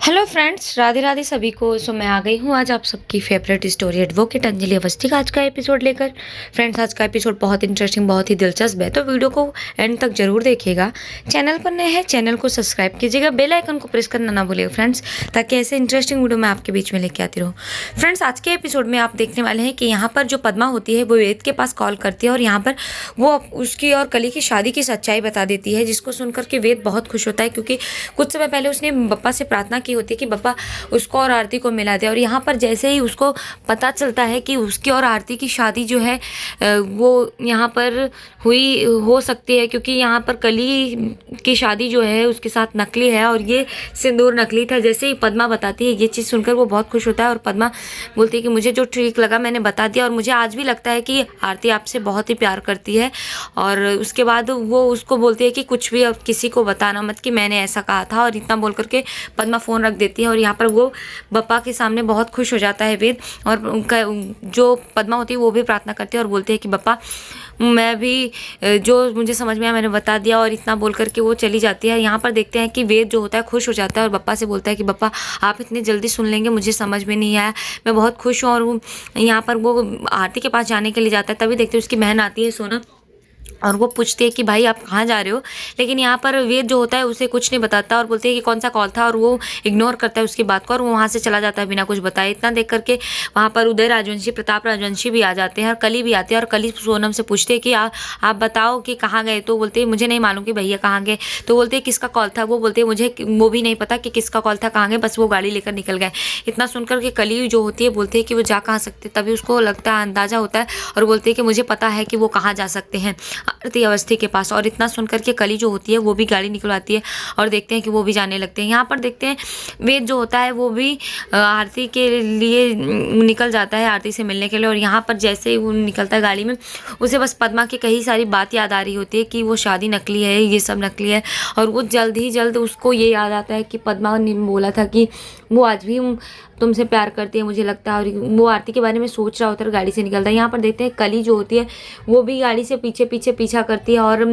Hello friends, Radhe Radhe सभी को। मैं आ गई हूँ आज आप सबकी favourite story advocate Anjali Awasthi का आज का एपिसोड लेकर। फ्रेंड्स, आज का एपिसोड बहुत इंटरेस्टिंग, बहुत ही दिलचस्प है, तो वीडियो को एंड तक जरूर देखिएगा। चैनल पर नए हैं, चैनल को सब्सक्राइब कीजिएगा, बेल आइकन को प्रेस करना ना भूलिएगा फ्रेंड्स, ताकि ऐसे इंटरेस्टिंग वीडियो मैं आपके बीच में लेके आती रहूँ। फ्रेंड्स, आज के एपिसोड में आप देखने वाले हैं कि यहाँ पर जो पद्मा होती है वो वेद के पास कॉल करती है और यहाँ पर वो उसकी और कली की शादी की सच्चाई बता देती है, जिसको सुनकर के वेद बहुत खुश होता है, क्योंकि कुछ समय पहले उसने बप्पा से प्रार्थना की होती है कि बप्पा उसको और आरती को मिला दे। और यहाँ पर जैसे ही उसको पता चलता है कि उसकी और आरती की शादी जो है वो यहाँ पर हुई हो सकती है, क्योंकि यहाँ पर कली की शादी जो है उसके साथ नकली है और ये सिंदूर नकली था। जैसे ही पद्मा बताती है ये चीज़ सुनकर वो बहुत खुश होता है और पद्मा बोलती है कि मुझे जो ठीक लगा मैंने बता दिया, और मुझे आज भी लगता है कि आरती आपसे बहुत ही प्यार करती है। और उसके बाद वो उसको बोलती है कि कुछ भी और किसी को बताना मत कि मैंने ऐसा कहा था, और इतना बोल करके पद्मा फ़ोन रख देती है। और यहाँ पर वो बप्पा के सामने बहुत खुश हो जाता है वेद, और उनका जो पद्मा होती है वो भी प्रार्थना करती है और बोलती है कि बप्पा मैं भी जो मुझे समझ में आया मैंने बता दिया, और इतना बोल करके वो चली जाती है। यहाँ पर देखते हैं कि वेद जो होता है खुश हो जाता है और बप्पा से बोलता है कि बप्पा आप इतनी जल्दी सुन लेंगे, मुझे समझ में नहीं आया, मैं बहुत खुश हूँ। और यहाँ पर वो आरती के पास जाने के लिए जाता है, तभी देखते हैं उसकी बहन आती है सोनम, और वो पूछती है कि भाई आप कहाँ जा रहे हो। लेकिन यहाँ पर वेद जो होता है उसे कुछ नहीं बताता और बोलते हैं कि कौन सा कॉल था, और वो इग्नोर करता है उसकी बात को और वो वहाँ से चला जाता है बिना कुछ बताए। इतना देख करके वहाँ पर उदय राजवंशी, प्रताप राजवंशी भी आ जाते हैं और कली भी आती है, और कली सोनम से पूछते हैं कि आप बताओ कि कहाँ गए। तो बोलते हैं मुझे नहीं मालूम कि भैया कहाँ गए। तो बोलते हैं किसका कॉल था। वो बोलते हैं मुझे वो भी नहीं पता कि किसका कॉल था, कहाँ गए, बस वो गाड़ी लेकर निकल गए। इतना सुनकर के कली जो होती है बोलते हैं कि वो जा कहाँ सकते, तभी उसको लगता है, अंदाजा होता है, और बोलते हैं कि मुझे पता है कि वो कहाँ जा सकते हैं, आरती अवस्थी के पास। और इतना सुनकर के कली जो होती है वो भी गाड़ी निकलवाती है और देखते हैं कि वो भी जाने लगते हैं। यहाँ पर देखते हैं वेद जो होता है वो भी आरती के लिए निकल जाता है, आरती से मिलने के लिए। और यहाँ पर जैसे ही वो निकलता है गाड़ी में, उसे बस पद्मा की कई सारी बात याद आ रही होती है कि वो शादी नकली है, ये सब नकली है। और वो जल्द ही जल्द उसको ये याद आता है कि पद्मा ने बोला था कि वो आज भी तुमसे प्यार करती है, मुझे लगता है। और वो आरती के बारे में सोच रहा होता है और गाड़ी से निकलता है। यहाँ पर देखते हैं कली जो होती है वो भी गाड़ी से पीछा करती है और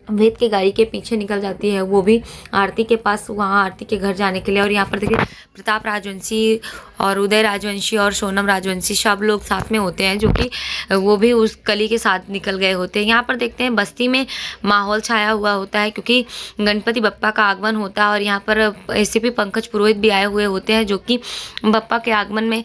वेद के गाड़ी के पीछे निकल जाती है, वो भी आरती के पास, वहाँ आरती के घर जाने के लिए। और यहाँ पर देखिए प्रताप राजवंशी और उदय राजवंशी और सोनम राजवंशी सब लोग साथ में होते हैं, जो कि वो भी उस कली के साथ निकल गए होते हैं। यहाँ पर देखते हैं बस्ती में माहौल छाया हुआ होता है, क्योंकि गणपति बप्पा का आगमन होता है। और यहाँ पर एसीपी पंकज पुरोहित भी आए हुए होते हैं, जो कि बप्पा के आगमन में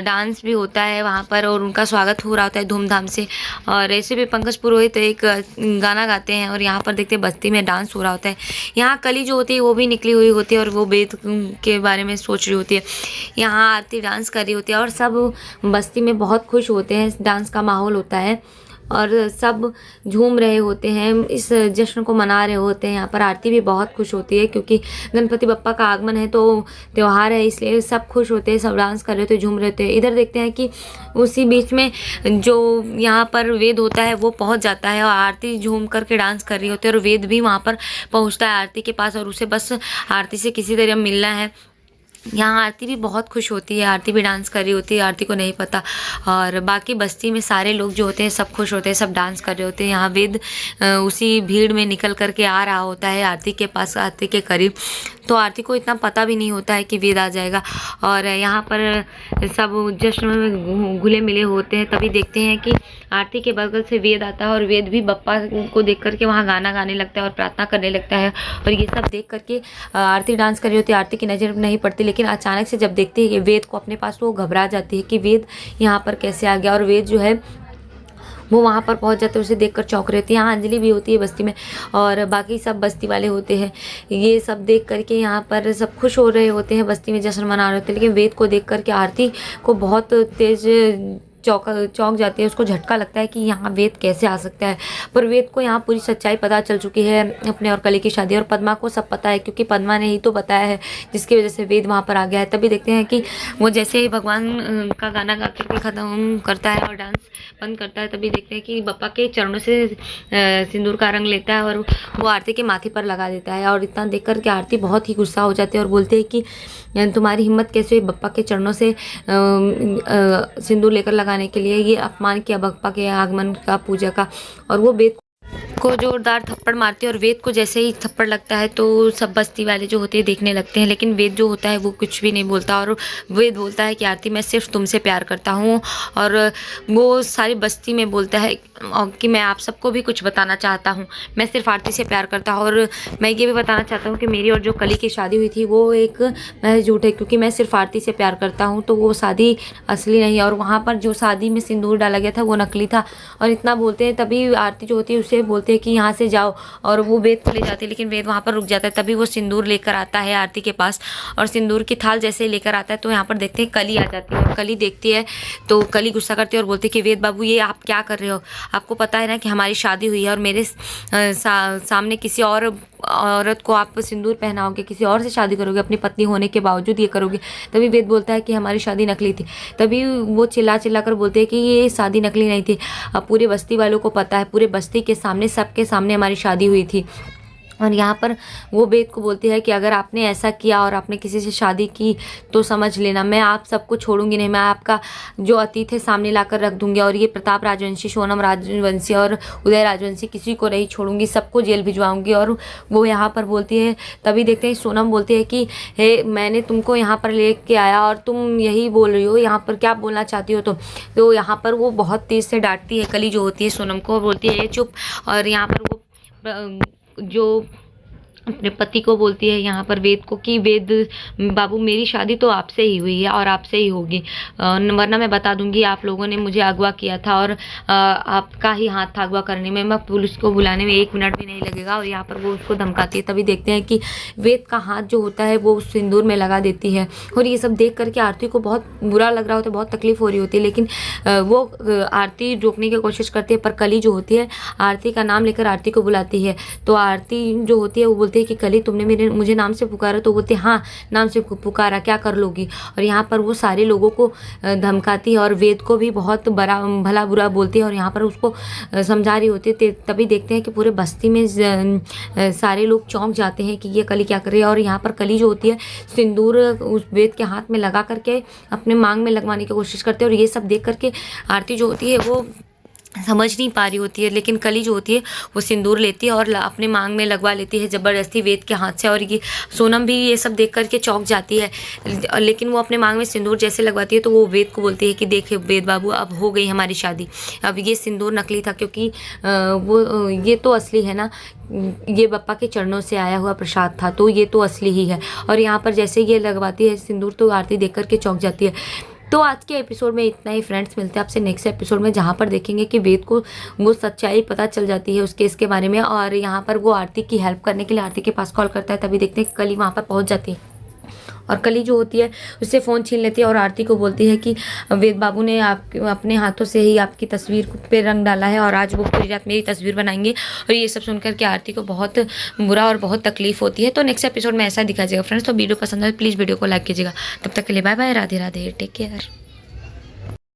डांस भी होता है वहाँ पर, और उनका स्वागत हो रहा होता है धूमधाम से। और एसीपी पंकज पुरोहित एक गाना गाते हैं और यहाँ पर देखते हैं बस्ती में डांस हो रहा होता है। यहाँ कली जो होती है वो भी निकली हुई होती है और वो वेद के बारे में सोच रही होती है। यहाँ आरती डांस कर रही होती है और सब बस्ती में बहुत खुश होते हैं, डांस का माहौल होता है और सब झूम रहे होते हैं, इस जश्न को मना रहे होते हैं। यहाँ पर आरती भी बहुत खुश होती है, क्योंकि गणपति बप्पा का आगमन है तो त्यौहार है, इसलिए सब खुश होते हैं, सब डांस कर रहे होते हैं, झूम रहे होते हैं। इधर देखते हैं कि उसी बीच में जो यहाँ पर वेद होता है वो पहुँच जाता है और आरती झूम करके डांस कर रही होती है, और वेद भी वहाँ पर पहुँचता है आरती के पास और उसे बस आरती से किसी तरह मिलना है। यहाँ आरती भी बहुत खुश होती है, आरती भी डांस कर रही होती है, आरती को नहीं पता। और बाकी बस्ती में सारे लोग जो होते हैं सब खुश होते हैं, सब डांस कर रहे होते हैं। यहाँ वेद उसी भीड़ में निकल करके आ रहा होता है आरती के पास, आरती के करीब। तो आरती को इतना पता भी नहीं होता है कि वेद आ जाएगा। और यहाँ पर सब जश्न में घुले मिले होते हैं, तभी देखते हैं कि आरती के बगल से वेद आता है और वेद भी बप्पा को देख करके वहाँ गाना गाने लगता है और प्रार्थना करने लगता है। और ये सब देख करके आरती डांस कर रही होती है, आरती की नज़र नहीं पड़ती, लेकिन अचानक से जब देखती है कि वेद को अपने पास, तो वो घबरा जाती है कि वेद यहाँ पर कैसे आ गया। और वेद जो है वो वहाँ पर पहुँच जाते हैं, उसे देखकर चौंक रही होती है। यहाँ अंजलि भी होती है बस्ती में और बाकी सब बस्ती वाले होते हैं। ये सब देख करके यहाँ पर सब खुश हो रहे होते हैं, बस्ती में जश्न मना रहे होते हैं। लेकिन वेद को देख करके आरती को बहुत तेज चौंक जाती है, उसको झटका लगता है कि यहाँ वेद कैसे आ सकता है। पर वेद को यहाँ पूरी सच्चाई पता चल चुकी है अपने और कली की शादी, और पद्मा को सब पता है, क्योंकि पद्मा ने ही तो बताया है, जिसकी वजह से वेद वहाँ पर आ गया है। तभी देखते हैं कि वो जैसे ही भगवान का गाना गा करके ख़त्म करता है और डांस बंद करता है, तभी देखते हैं कि बप्पा के चरणों से सिंदूर का रंग लेता है और वो आरती के माथे पर लगा देता है। और इतना देख कर के आरती बहुत ही गुस्सा हो जाती है और बोलते हैं कि तुम्हारी हिम्मत कैसे हुई बप्पा के चरणों से सिंदूर लेकर लगाने के लिए, ये अपमान किया बप्पा के आगमन का, पूजा का। और वो वेद को जोरदार थप्पड़ मारती है और वेद को जैसे ही थप्पड़ लगता है तो सब बस्ती वाले जो होते हैं देखने लगते हैं, लेकिन वेद जो होता है वो कुछ भी नहीं बोलता और वेद बोलता है कि आरती मैं सिर्फ तुमसे प्यार करता हूँ। और वो सारी बस्ती में बोलता है कि मैं आप सबको भी कुछ बताना चाहता हूँ, मैं सिर्फ आरती से प्यार करता हूँ और मैं ये भी बताना चाहता हूँ कि मेरी और जो कली की शादी हुई थी वो एक महज झूठ है, क्योंकि मैं सिर्फ आरती से प्यार करता हूँ तो वो शादी असली नहीं है और वहाँ पर जो शादी में सिंदूर डाला गया था वो नकली था। और इतना बोलते हैं तभी आरती जो होती है उसे बोलते हैं कि यहाँ से जाओ और वो वेद को ले जाती है, लेकिन वेद वहाँ पर रुक जाता है। तभी वो सिंदूर लेकर आता है आरती के पास और सिंदूर की थाल जैसे लेकर आता है तो यहाँ पर देखते हैं कली आ जाती है और कली देखती है तो कली गुस्सा करती है और बोलती है कि वेद बाबू ये आप क्या कर रहे हो, आपको पता है ना कि हमारी शादी हुई है और मेरे सामने किसी और औरत को आप सिंदूर पहनाओगे, किसी और से शादी करोगे, अपनी पत्नी होने के बावजूद ये करोगे। तभी वेद बोलता है कि हमारी शादी नकली थी। तभी वो चिल्ला चिल्ला कर बोलते हैं कि ये शादी नकली नहीं थी, अब पूरे बस्ती वालों को पता है, पूरे बस्ती के सामने सबके सामने हमारी शादी हुई थी। और यहाँ पर वो वेद को बोलती है कि अगर आपने ऐसा किया और आपने किसी से शादी की तो समझ लेना मैं आप सबको छोड़ूंगी नहीं, मैं आपका जो अतीत है सामने लाकर रख दूंगी और ये प्रताप राजवंशी, सोनम राजवंशी और उदय राजवंशी किसी को नहीं छोड़ूंगी, सबको जेल भिजवाऊंगी। और वो यहाँ पर बोलती है, तभी देखते हैं सोनम बोलती है कि हे मैंने तुमको यहाँ पर ले के आया और तुम यही बोल रही हो, यहाँ पर क्या बोलना चाहती हो तुम। तो यहाँ पर वो बहुत तेज़ से डांटती है कली जो होती है सोनम को, बोलती है चुप। और यहाँ पर वो जो अपने पति को बोलती है यहाँ पर वेद को कि वेद बाबू मेरी शादी तो आपसे ही हुई है और आपसे ही होगी, वरना मैं बता दूंगी आप लोगों ने मुझे अगवा किया था और आपका ही हाथ था अगवा करने में, मैं पुलिस को बुलाने में 1 मिनट भी नहीं लगेगा। और यहाँ पर वो उसको धमकाती है। तभी देखते हैं कि वेद का हाथ जो होता है वो उस सिंदूर में लगा देती है और ये सब देख करके आरती को बहुत बुरा लग रहा होता है, बहुत तकलीफ हो रही होती है, लेकिन वो आरती रोकने की कोशिश करती है। पर कली जो होती है आरती का नाम लेकर आरती को बुलाती है तो आरती जो होती है वो बोलती है कि कली तुमने मुझे नाम से पुकारा, तो बोलते हाँ नाम से पुकारा, क्या कर लोगी। और यहाँ पर वो सारे लोगों को धमकाती है और वेद को भी बहुत बड़ा भला बुरा बोलती है और यहाँ पर उसको समझा रही होती है। तभी देखते हैं कि पूरे बस्ती में सारे लोग चौंक जाते हैं कि ये कली क्या कर रही है। और यहाँ पर कली जो होती है सिंदूर उस वेद के हाथ में लगा करके अपने मांग में लगवाने की कोशिश करते हैं और ये सब देख करके आरती जो होती है वो समझ नहीं पा रही होती है, लेकिन कली जो होती है वो सिंदूर लेती है और अपने मांग में लगवा लेती है ज़बरदस्ती वेद के हाथ से। और ये सोनम भी ये सब देख करके चौंक जाती है, लेकिन वो अपने मांग में सिंदूर जैसे लगवाती है तो वो वेद को बोलती है कि देखे वेद बाबू अब हो गई हमारी शादी, अब ये सिंदूर नकली था क्योंकि वो ये तो असली है ना, ये बप्पा के चरणों से आया हुआ प्रसाद था तो ये तो असली ही है। और यहाँ पर जैसे ये लगवाती है सिंदूर तो आरती देख करके चौंक जाती है। तो आज के एपिसोड में इतना ही फ्रेंड्स, मिलते हैं आपसे नेक्स्ट एपिसोड में जहाँ पर देखेंगे कि वेद को वो सच्चाई पता चल जाती है उस केस के बारे में और यहाँ पर वो आरती की हेल्प करने के लिए आरती के पास कॉल करता है। तभी देखते हैं कली वहाँ पर पहुँच जाती है और कली जो होती है उससे फ़ोन छीन लेती है और आरती को बोलती है कि वेद बाबू ने आप अपने हाथों से ही आपकी तस्वीर पे रंग डाला है और आज वो पूरी रात मेरी तस्वीर बनाएंगे। और ये सब सुनकर के आरती को बहुत बुरा और बहुत तकलीफ होती है। तो नेक्स्ट एपिसोड में ऐसा दिखा जाएगा फ्रेंड्स। तो वीडियो पसंद है प्लीज़ वीडियो को लाइक कीजिएगा। तब तक के लिए bye bye, Radhe Radhe, take care.